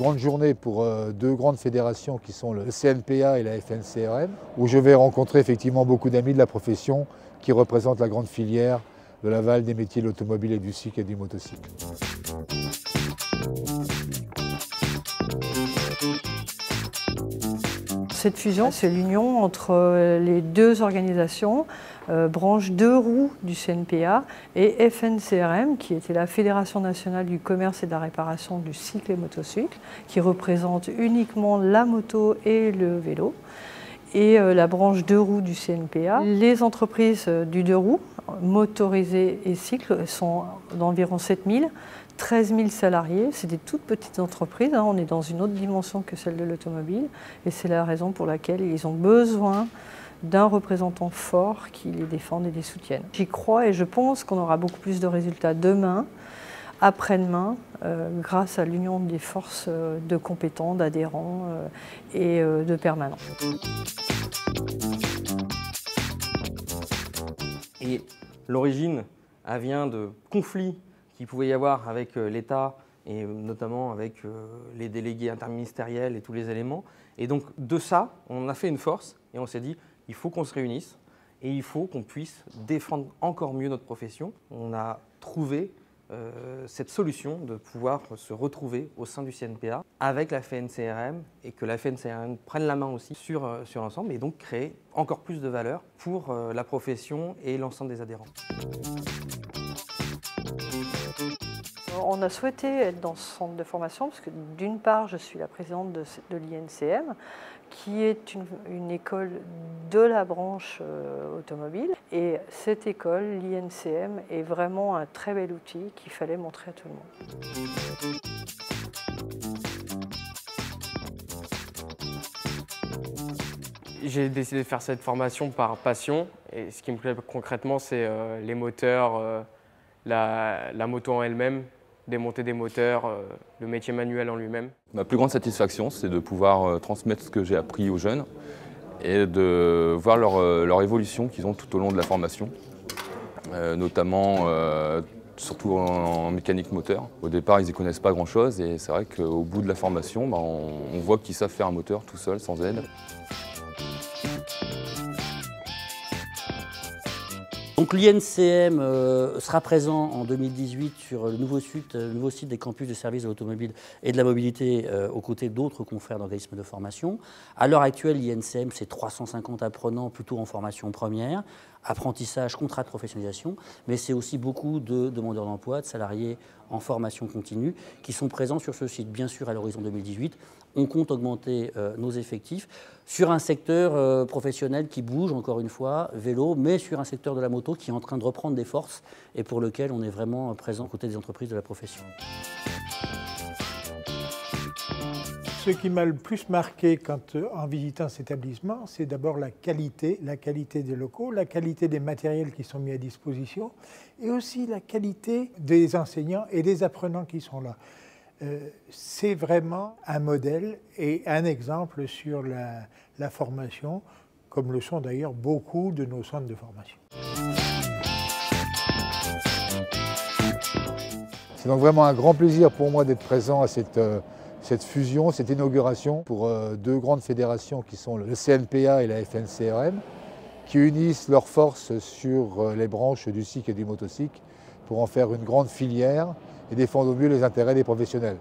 grande journée pour deux grandes fédérations qui sont le CNPA et la FNCRM, où je vais rencontrer effectivement beaucoup d'amis de la profession qui représentent la grande filière de l'aval des métiers de l'automobile et du cycle et du motocycle. Cette fusion, c'est l'union entre les deux organisations, branche deux roues du CNPA et FNCRM, qui était la Fédération nationale du commerce et de la réparation du cycle et motocycle, qui représente uniquement la moto et le vélo, et la branche deux roues du CNPA. Les entreprises du deux roues, motorisées et cycles, sont d'environ 7000. 13 000 salariés, c'est des toutes petites entreprises, on est dans une autre dimension que celle de l'automobile et c'est la raison pour laquelle ils ont besoin d'un représentant fort qui les défende et les soutienne. J'y crois et je pense qu'on aura beaucoup plus de résultats demain, après-demain, grâce à l'union des forces de compétents, d'adhérents et de permanents. Et l'origine, elle vient de conflits qu'il pouvait y avoir avec l'État et notamment avec les délégués interministériels et tous les éléments. Et donc de ça, on a fait une force et on s'est dit il faut qu'on se réunisse et il faut qu'on puisse défendre encore mieux notre profession. On a trouvé cette solution de pouvoir se retrouver au sein du CNPA avec la FNCRM et que la FNCRM prenne la main aussi sur l'ensemble et donc créer encore plus de valeur pour la profession et l'ensemble des adhérents. On a souhaité être dans ce centre de formation parce que d'une part, je suis la présidente de l'INCM, qui est une école de la branche automobile. Et cette école, l'INCM, est vraiment un très bel outil qu'il fallait montrer à tout le monde. J'ai décidé de faire cette formation par passion. Et ce qui me plaît concrètement, c'est les moteurs, la moto en elle-même, démonter des moteurs, le métier manuel en lui-même. Ma plus grande satisfaction, c'est de pouvoir transmettre ce que j'ai appris aux jeunes et de voir leur évolution qu'ils ont tout au long de la formation, notamment surtout en mécanique moteur. Au départ, ils n'y connaissent pas grand-chose et c'est vrai qu'au bout de la formation, on voit qu'ils savent faire un moteur tout seul, sans aide. Donc l'INCM sera présent en 2018 sur le nouveau site des campus de services de l'automobile et de la mobilité aux côtés d'autres confrères d'organismes de formation. À l'heure actuelle, l'INCM, c'est 350 apprenants plutôt en formation première, apprentissage, contrat de professionnalisation, mais c'est aussi beaucoup de demandeurs d'emploi, de salariés en formation continue qui sont présents sur ce site. Bien sûr, à l'horizon 2018, on compte augmenter nos effectifs sur un secteur professionnel qui bouge, encore une fois, vélo, mais sur un secteur de la moto qui est en train de reprendre des forces et pour lequel on est vraiment présent aux côtés des entreprises de la profession. Ce qui m'a le plus marqué en visitant cet établissement, c'est d'abord la qualité des locaux, la qualité des matériels qui sont mis à disposition et aussi la qualité des enseignants et des apprenants qui sont là. C'est vraiment un modèle et un exemple sur la formation, comme le sont d'ailleurs beaucoup de nos centres de formation. C'est donc vraiment un grand plaisir pour moi d'être présent à cette fusion, cette inauguration pour deux grandes fédérations qui sont le CNPA et la FNCRM, qui unissent leurs forces sur les branches du cycle et du motocycle pour en faire une grande filière et défendre au mieux les intérêts des professionnels.